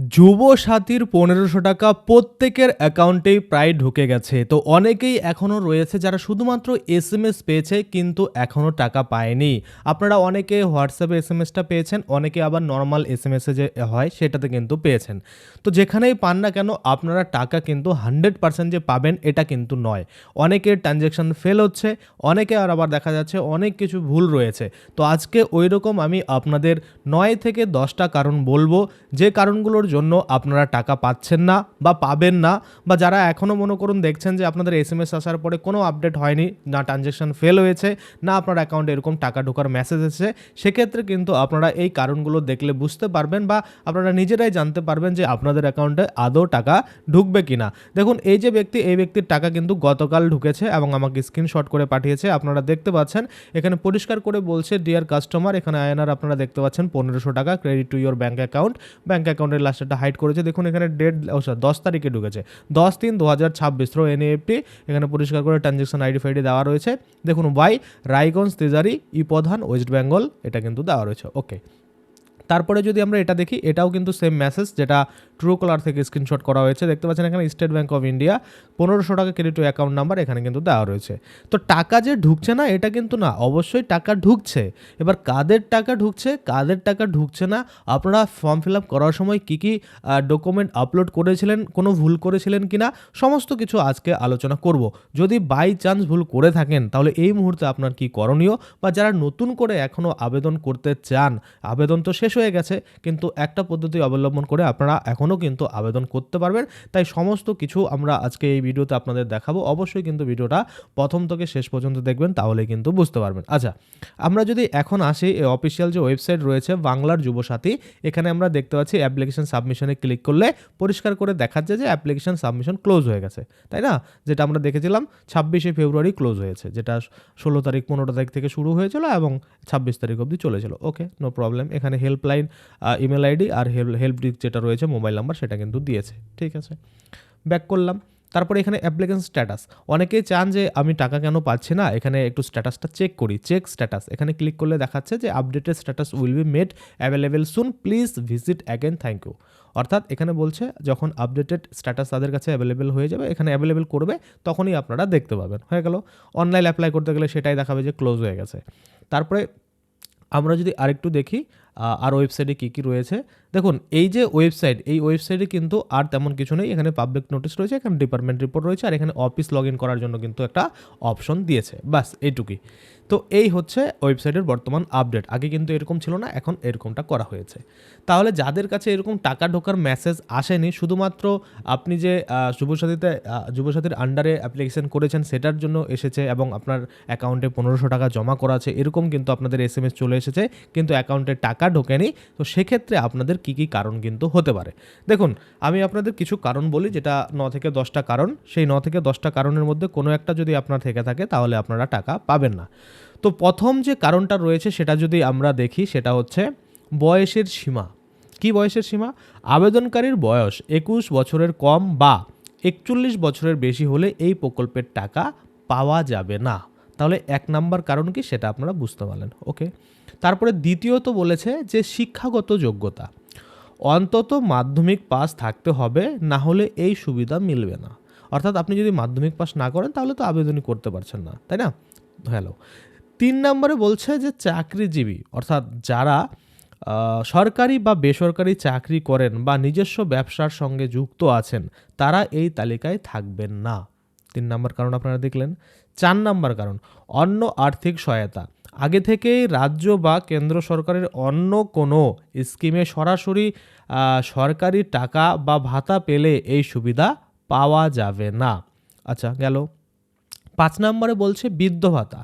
যুবসাথীর ১৫০০ টাকা প্রত্যেকের অ্যাকাউন্টেই প্রায় ঢুকে গেছে। তো অনেকেই এখনও রয়েছে যারা শুধুমাত্র এসএমএস পেয়েছে কিন্তু এখনও টাকা পায়নি। আপনারা অনেকে হোয়াটসঅ্যাপে এসএমএসটা পেয়েছেন, অনেকে আবার নরমাল এসএমএসে যে হয় সেটাতে কিন্তু পেয়েছেন। তো যেখানেই পান না কেন আপনারা টাকা কিন্তু 100% যে পাবেন এটা কিন্তু নয়। অনেকের ট্রানজ্যাকশন ফেল হচ্ছে, অনেকে আবার দেখা যাচ্ছে অনেক কিছু ভুল রয়েছে। তো আজকে ওইরকম আমি আপনাদের ৯ থেকে ১০টা কারণ বলবো, যে কারণগুলোর জন্য আপনারা টাকা পাচ্ছেন না বা পাবেন না, বা যারা এখনও মনে করুন দেখছেন যে আপনাদের এসএমএস আসার পরে কোনো আপডেট হয়নি, না ট্রানজ্যাকশন ফেল হয়েছে, না আপনার অ্যাকাউন্টে এরকম টাকা ঢোকার মেসেজ এসেছে, সেক্ষেত্রে কিন্তু আপনারা এই কারণগুলো দেখলে বুঝতে পারবেন বা আপনারা নিজেরাই জানতে পারবেন যে আপনাদের অ্যাকাউন্টে আদৌ টাকা ঢুকবে কিনা। দেখুন এই যে ব্যক্তি, এই ব্যক্তির টাকা কিন্তু গতকাল ঢুকেছে এবং আমাকে স্ক্রিনশট করে পাঠিয়েছে, আপনারা দেখতে পাচ্ছেন। এখানে পরিষ্কার করে বলছে ডিয়ার কাস্টমার, এখানে আয়নার আপনারা দেখতে পাচ্ছেন ১৫০০ টাকা credit to your bank account. Bank অ্যাকাউন্টের লাস্টটা হাইড করেছে, দেখুন এখানে ডেট 10 তারিখে ঢুকেছে, 10/3/2026 থ্রো এনইএফটি। এখানে পরিষ্কার করে ট্রানজ্যাকশন আইডি ফাইডি দেওয়া রয়েছে। দেখুন ওয়াই রায়গঞ্জ তেজারি ই প্রধান ওয়েস্ট বেঙ্গল, এটা কিন্তু দেওয়া রয়েছে। ওকে, তারপরে যদি আমরা এটা দেখি, এটাও কিন্তু সেম মেসেজ যেটা ট্রুকলার থেকে স্ক্রিনশট করা হয়েছে। দেখতে পাচ্ছেন এখানে স্টেট ব্যাঙ্ক অফ ইন্ডিয়া ১৫০০ টাকা ক্রেডিট টু অ্যাকাউন্ট নাম্বার এখানে কিন্তু দেওয়া রয়েছে। তো টাকা যে ঢুকছে না এটা কিন্তু না, অবশ্যই টাকা ঢুকছে। এবার কাদের টাকা ঢুকছে কাদের টাকা ঢুকছে না, আপনারা ফর্ম ফিল আপ করার সময় কী কী ডকুমেন্ট আপলোড করেছিলেন, কোনো ভুল করেছিলেন কি না, সমস্ত কিছু আজকে আলোচনা করব। যদি বাই চান্স ভুল করে থাকেন তাহলে এই মুহূর্তে আপনার কি করণীয়, বা যারা নতুন করে এখনও আবেদন করতে চান, আবেদন তো শেষ হয়ে গেছে কিন্তু একটা পদ্ধতি অবলম্বন করে আপনারা এখনও কিন্তু আবেদন করতে পারবেন। তাই সমস্ত কিছু আমরা আজকে এই ভিডিওতে আপনাদের দেখাবো। অবশ্যই কিন্তু ভিডিওটা প্রথম থেকে শেষ পর্যন্ত দেখবেন, তাহলে কিন্তু বুঝতে পারবেন। আচ্ছা, আমরা যদি এখন আসি অফিসিয়াল যে ওয়েবসাইট রয়েছে বাংলার যুবসাথী, এখানে আমরা দেখতে পাচ্ছি অ্যাপ্লিকেশন সাবমিশনে ক্লিক করলে পরিষ্কার করে দেখাচ্ছে যে অ্যাপ্লিকেশন সাবমিশন ক্লোজ হয়ে গেছে, তাই না? যেটা আমরা দেখেছিলাম ২৬শে ফেব্রুয়ারি ক্লোজ হয়েছে, যেটা ১৬ তারিখ ১৫ তারিখ থেকে শুরু হয়েছিল এবং ২৬ তারিখ অবধি চলেছিল। ওকে, নো প্রবলেম। এখানে হেল্পলাইন ইমেল আইডি আর হেল্প ডেস্ক যেটা রয়েছে মোবাইল নাম্বার সেটা কিন্তু দিয়েছে। ঠিক আছে, ব্যাক করলাম। তারপরে এখানে অ্যাপ্লিকেশন স্ট্যাটাস, অনেকেই চান যে আমি টাকা কেন পাচ্ছি না, এখানে একটু স্ট্যাটাসটা চেক করি। চেক স্ট্যাটাস, এখানে ক্লিক করলে দেখাচ্ছে যে updated status will be made available soon, please visit again, thank you. অর্থাৎ এখানে বলছে যখন আপডেটেড স্ট্যাটাস তাদের কাছে অ্যাভেলেবেল হয়ে যাবে, এখানে অ্যাভেলেবেল করবে, তখনই আপনারা দেখতে পাবেন। হয়ে গেল। অনলাইন অ্যাপ্লাই করতে গেলে সেটাই দেখাবে যে ক্লোজ হয়ে গেছে। তারপরে আমরা যদি আরেকটু দেখি আর ওয়েবসাইটে কী কী রয়েছে, দেখুন এই যে ওয়েবসাইট, এই ওয়েবসাইটে কিন্তু আর তেমন কিছু নেই। এখানে পাবলিক নোটিশ রয়েছে, এখানে ডিপার্টমেন্ট রিপোর্ট রয়েছে, আর এখানে অফিস লগ ইন করার জন্য কিন্তু একটা অপশন দিয়েছে, বাস এইটুকুই। তো এই হচ্ছে ওয়েবসাইটের বর্তমান আপডেট। আগে কিন্তু এরকম ছিল না, এখন এরকমটা করা হয়েছে। তাহলে যাদের কাছে এরকম টাকা ঢোকার মেসেজ আসেনি, শুধুমাত্র আপনি যে যুবসাথীর আন্ডারে অ্যাপ্লিকেশন করেছেন সেটার জন্য এসেছে এবং আপনার অ্যাকাউন্টে ১৫০০ টাকা জমা করা আছে, এরকম কিন্তু আপনাদের এসএমএস চলে এসেছে কিন্তু অ্যাকাউন্টে টাকা ঢোকেনি, তো সেক্ষেত্রে আপনাদের কী কী কারণ কিন্তু হতে পারে। দেখুন আমি আপনাদের কিছু কারণ বলি, যেটা ৯ থেকে ১০টা কারণ, সেই ৯ থেকে 10টা কারণের মধ্যে কোনো একটা যদি আপনার থেকে থাকে তাহলে আপনারা টাকা পাবেন না। তো প্রথম যে কারণটা রয়েছে সেটা যদি আমরা দেখি, সেটা হচ্ছে বয়সের সীমা। কি বয়সের সীমা? আবেদনকারীর বয়স ২১ বছরের কম বা ৪১ বছরের বেশি হলে এই প্রকল্পের টাকা পাওয়া যাবে না। তাহলে ১ নাম্বার কারণ কি সেটা আপনারা বুঝতে পারলেন। ওকে, তারপরে দ্বিতীয়ত বলেছে যে শিক্ষাগত যোগ্যতা, অন্তত মাধ্যমিক পাস থাকতে হবে, না হলে এই সুবিধা মিলবে না। অর্থাৎ আপনি যদি মাধ্যমিক পাস না করেন তাহলে তো আবেদনই করতে পারছেন না, তাই না? হ্যালো। ৩ নম্বরে বলছে যে চাকরিজীবী, অর্থাৎ যারা সরকারি বা বেসরকারি চাকরি করেন বা নিজস্ব ব্যবসার সঙ্গে যুক্ত আছেন, তারা এই তালিকায় থাকবেন না। ৩ নম্বর কারণ আপনারা দেখলেন। ৪ নম্বর কারণ অন্য আর্থিক সহায়তা, আগে থেকেই রাজ্য বা কেন্দ্র সরকারের অন্য কোনো স্কিমে সরাসরি সরকারি টাকা বা ভাতা পেলে এই সুবিধা পাওয়া যাবে না। আচ্ছা, গেল। ৫ নম্বরে বলছে বৃদ্ধ ভাতা,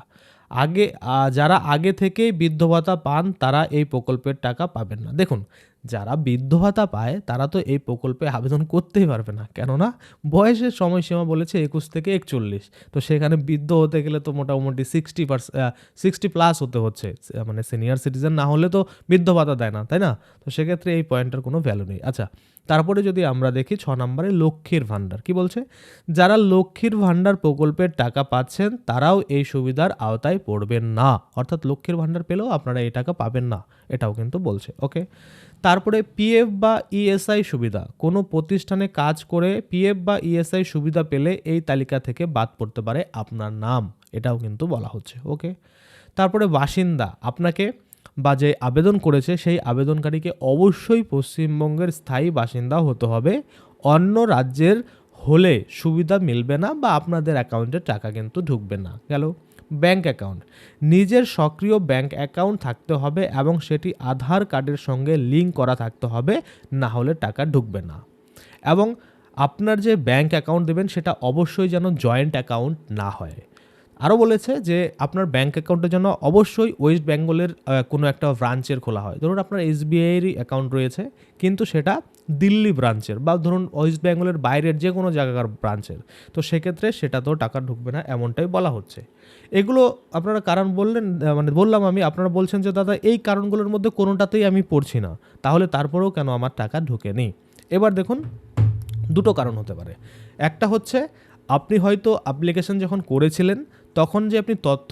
যারা আগে থেকেই বৃদ্ধ ভাতা পান তারা এই প্রকল্পের টাকা পাবেন না। দেখুন যারা বৃদ্ধ ভাতা পায় তারা তো এই প্রকল্পে আবেদন করতেই পারবে না, কেননা বয়সের সময়সীমা বলেছে ২১ থেকে ৪১। তো সেখানে বৃদ্ধ হতে গেলে তো মোটামুটি 60+ হতে হচ্ছে, মানে সিনিয়র সিটিজেন না হলে তো বৃদ্ধ ভাতা দেয় না, তাই না? তো সেক্ষেত্রে এই পয়েন্টের কোনো ভ্যালু নেই। আচ্ছা, তারপরে যদি আমরা দেখি ৬ নম্বরে লক্ষ্মীর ভাণ্ডার, কি বলছে? যারা লক্ষ্মীর ভাণ্ডার প্রকল্পের টাকা পাচ্ছেন তারাও এই সুবিধার আওতায় পড়বেন না, অর্থাৎ লক্ষ্মীর ভাণ্ডার পেলেও আপনারা এই টাকা পাবেন না, এটাও কিন্তু বলছে। ওকে, তারপরে পিএফ বা ইএসআই সুবিধা, কোনো প্রতিষ্ঠানে কাজ করে পিএফ বা ইএসআই সুবিধা পেলে এই তালিকা থেকে বাদ পড়তে পারে আপনার নাম, এটাও কিন্তু বলা হচ্ছে। ওকে, তারপরে বাসিন্দা, আপনাকে বা যে আবেদন করেছে সেই আবেদনকারীকে অবশ্যই পশ্চিমবঙ্গের স্থায়ী বাসিন্দা হতে হবে। অন্য রাজ্যের হলে সুবিধা মিলবে না বা আপনাদের অ্যাকাউন্টে টাকা কিন্তু ঢুকবে না। গেল ব্যাঙ্ক অ্যাকাউন্ট, নিজের সক্রিয় ব্যাঙ্ক অ্যাকাউন্ট থাকতে হবে এবং সেটি আধার কার্ডের সঙ্গে লিঙ্ক করা থাকতে হবে, না হলে টাকা ঢুকবে না। এবং আপনার যে ব্যাঙ্ক অ্যাকাউন্ট দেবেন সেটা অবশ্যই যেন জয়েন্ট অ্যাকাউন্ট না হয়। আরও বলেছে যে আপনার ব্যাঙ্ক অ্যাকাউন্টের জন্য অবশ্যই ওয়েস্ট বেঙ্গলের কোনো একটা ব্রাঞ্চের খোলা হয়। ধরুন আপনার এসবিআইয়েরই অ্যাকাউন্ট রয়েছে কিন্তু সেটা দিল্লি ব্রাঞ্চের, বা ধরুন ওয়েস্ট বেঙ্গলের বাইরের যে কোনো জায়গার ব্রাঞ্চের, তো সেক্ষেত্রে সেটাতেও টাকা ঢুকবে না, এমনটাই বলা হচ্ছে। এগুলো আপনারা কারণ বললেন, মানে বললাম আমি, আপনারা বলছেন যে দাদা এই কারণগুলোর মধ্যে কোনোটাতেই আমি পড়ছি না, তাহলে তারপরেও কেন আমার টাকা ঢোকেনি? এবার দেখুন, দুটো কারণ হতে পারে। একটা হচ্ছে আপনি হয়তো অ্যাপ্লিকেশন যখন করেছিলেন তখন যে আপনি তথ্য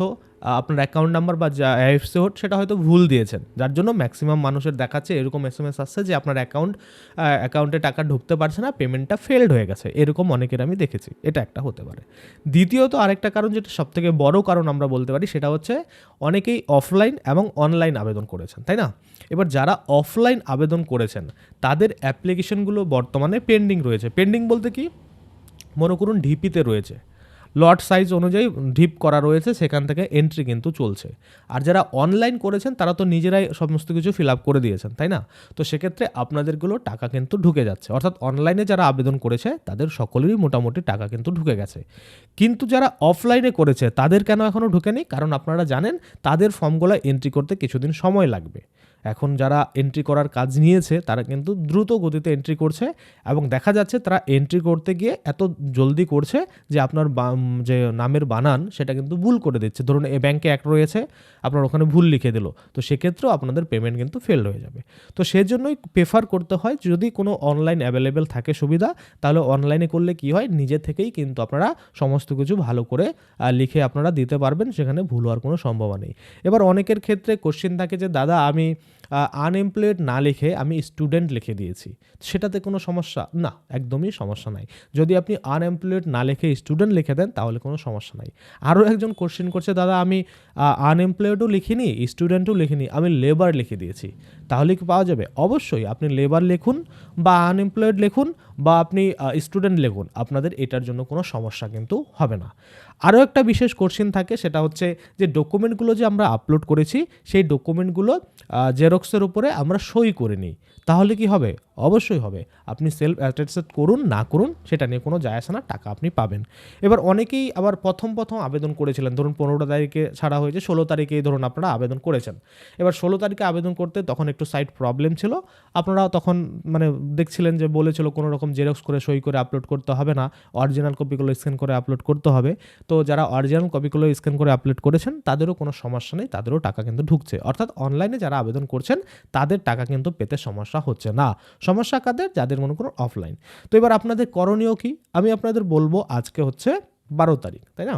আপনার অ্যাকাউন্ট নাম্বার বা যা আইএফএসসি কোড সেটা হয়তো ভুল দিয়েছেন, যার জন্য ম্যাক্সিমাম মানুষের দেখাচ্ছে এরকম এসএমএস আসছে যে আপনার অ্যাকাউন্টে টাকা ঢুকতে পারছে না, পেমেন্টটা ফেলড হয়ে গেছে, এরকম অনেকের আমি দেখেছি। এটা একটা হতে পারে। দ্বিতীয়ত আরেকটা কারণ, যেটা সবথেকে বড় কারণ আমরা বলতে পারি, সেটা হচ্ছে অনেকেই অফলাইন এবং অনলাইন আবেদন করেছেন, তাই না? এবার যারা অফলাইন আবেদন করেছেন তাদের অ্যাপ্লিকেশনগুলো বর্তমানে পেন্ডিং রয়েছে। পেন্ডিং বলতে কি, মনে করুন ঢিপিতে রয়েছে, লট সাইজ অনুযায়ী ঢিপ করা রয়েছে, সেখান থেকে এন্ট্রি কিন্তু চলছে। আর যারা অনলাইন করেছেন তারা তো নিজেরাই সমস্ত কিছু ফিল আপ করে দিয়েছেন, তাই না? তো সেক্ষেত্রে আপনাদেরগুলো টাকা কিন্তু ঢুকে যাচ্ছে, অর্থাৎ অনলাইনে যারা আবেদন করেছে তাদের সকলেরই মোটামুটি টাকা কিন্তু ঢুকে গেছে। কিন্তু যারা অফলাইনে করেছে তাদের কেন এখনও ঢুকেনি? কারণ আপনারা জানেন তাদের ফর্মগুলো এন্ট্রি করতে কিছুদিন সময় লাগবে। এখন যারা এন্ট্রি করার কাজ নিয়েছে তারা কিন্তু দ্রুত গতিতে এন্ট্রি করছে, এবং দেখা যাচ্ছে তারা এন্ট্রি করতে গিয়ে এত জলদি করছে যে আপনার যে নামের বানান সেটা কিন্তু ভুল করে দিচ্ছে। ধরুন এ ব্যাঙ্কে এক রয়েছে, আপনার ওখানে ভুল লিখে দিল, তো সেক্ষেত্রেও আপনাদের পেমেন্ট কিন্তু ফেল হয়ে যাবে। তো সেজন্যই প্রেফার করতে হয়, যদি কোনো অনলাইন অ্যাভেলেবেল থাকে সুবিধা, তাহলে অনলাইনে করলে কি হয়, নিজে থেকেই কিন্তু আপনারা সমস্ত কিছু ভালো করে লিখে আপনারা দিতে পারবেন, সেখানে ভুল হওয়ার কোনো সম্ভাবনা নেই। এবার অনেকের ক্ষেত্রে কোশ্চেন থাকে যে দাদা আমি আনএমপ্লয়েড না লিখে আমি স্টুডেন্ট লিখে দিয়েছি, সেটাতে কোনো সমস্যা? না, একদমই সমস্যা নাই। যদি আপনি আনএমপ্লয়েড না লিখে স্টুডেন্ট লিখে দেন তাহলে কোনো সমস্যা নাই। আরও একজন কোশ্চেন করছে, দাদা আমি আনএমপ্লয়েডও লিখিনি স্টুডেন্টও লিখিনি, আমি লেবার লিখে দিয়েছি, তাহলে কি পাওয়া যাবে? অবশ্যই আপনি লেবার লিখুন বা আনএমপ্লয়েড লিখুন বা আপনি স্টুডেন্ট লিখুন, আপনাদের এটার জন্য কোনো সমস্যা কিন্তু হবে না। আরও একটা বিশেষ কোশ্চেন থাকে, সেটা হচ্ছে যে ডকুমেন্টগুলো যে আমরা আপলোড করেছি সেই ডকুমেন্টগুলো জেরক্সের উপরে আমরা সই করে নিই, তাহলে কি হবে? অবশ্যই হবে। আপনি সেলফ অ্যাটেস্টেড করুন না করুন সেটা নিয়ে কোনো যায় আসে না, টাকা আপনি পাবেন। এবার অনেকেই আবার প্রথম আবেদন করেছিলেন, ধরুন 15 তারিখে ছাড়া হয়েছে, 16 তারিখেই ধরুন আপনারা আবেদন করেছেন। এবার 16 তারিখে আবেদন করতে তখন একটু সাইট প্রবলেম ছিল, আপনারা তখন মানে দেখছিলেন যে বলেছিল কোনো রকম জেরক্স করে সই করে আপলোড করতে হবে না, অরিজিনাল কপিগুলো স্ক্যান করে আপলোড করতে হবে। তো যারা অরিজিনাল কপিগুলো স্ক্যান করে আপলোড করেছেন তাদেরও কোনো সমস্যা নেই, তাদেরও টাকা কিন্তু ঢুকছে। অর্থাৎ অনলাইনে যারা আবেদন করছেন তাদের টাকা কিন্তু পেতে সমস্যা হচ্ছে না। সমস্যা কাদের? যাদের মনে করুন অফলাইন। তো এবার আপনাদের করণীয় কি? আমি আপনাদের বলবো, আজকে হচ্ছে 12 তারিখ, তাই না?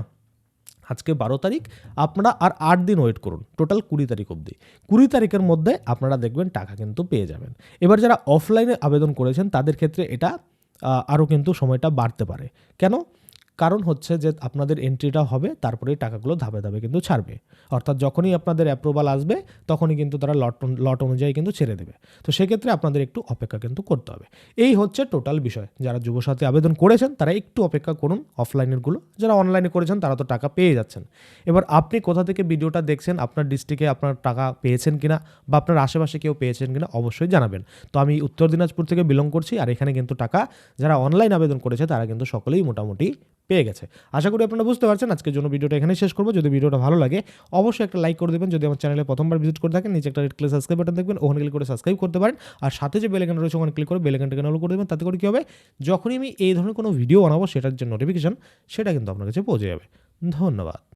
আজকে 12 তারিখ, আপনারা আর 8 দিন ওয়েট করুন, টোটাল 20 তারিখ অবধি। 20 তারিখের মধ্যে আপনারা দেখবেন টাকা কিন্তু পেয়ে যাবেন। এবার যারা অফলাইনে আবেদন করেছেন তাদের ক্ষেত্রে এটা আরও কিন্তু সময়টা বাড়তে পারে। কেন? কারণ হচ্ছে যে আপনাদের এন্ট্রিটা হবে, তারপরেই টাকাগুলো ধাপে ধাপে কিন্তু ছাড়বে। অর্থাৎ যখনই আপনাদের অ্যাপ্রুভাল আসবে তখনই কিন্তু তারা লট অনুযায়ী কিন্তু ছেড়ে দেবে। তো সেক্ষেত্রে আপনাদের একটু অপেক্ষা কিন্তু করতে হবে। এই হচ্ছে টোটাল বিষয়। যারা যুবসাথী আবেদন করেছেন তারা একটু অপেক্ষা করুন অফলাইনেরগুলো, যারা অনলাইনে করেছেন তারা তো টাকা পেয়ে যাচ্ছেন। এবার আপনি কোথা থেকে ভিডিওটা দেখছেন, আপনার ডিস্ট্রিক্টে আপনার টাকা পেয়েছেন কিনা বা আপনার আশেপাশে কেউ পেয়েছেন কিনা অবশ্যই জানাবেন। তো আমি উত্তর দিনাজপুর থেকে বিলং করছি, আর এখানে কিন্তু টাকা যারা অনলাইন আবেদন করেছে তারা কিন্তু সকলেই মোটামুটি পেয়ে গেছে। আশা করি আপনারা বুঝতে পারছেন। আজকের জন্য ভিডিওটা এখানেই শেষ করবো। যদি ভিডিওটা ভালো লাগে অবশ্যই একটা লাইক করে দেবেন। যদি আমার চ্যানেলে প্রথমবার ভিজিট করে থাকেন, নিচে একটা রেড কালার সাবস্ক্রাইব বাটন দেখবেন, ওখানে ক্লিক করে সাবস্ক্রাইব করতে পারেন। আর সাথে যে বেল আইকন রয়েছে ওখানে ক্লিক করে বেল আইকনটাকে অল করে দেবেন। তাতে করে কী হবে, যখনই আমি এই ধরনের কোনো ভিডিও বানাবো সেটার যে নোটিফিকেশন সেটা কিন্তু আপনার কাছে পৌঁছে যাবে। ধন্যবাদ।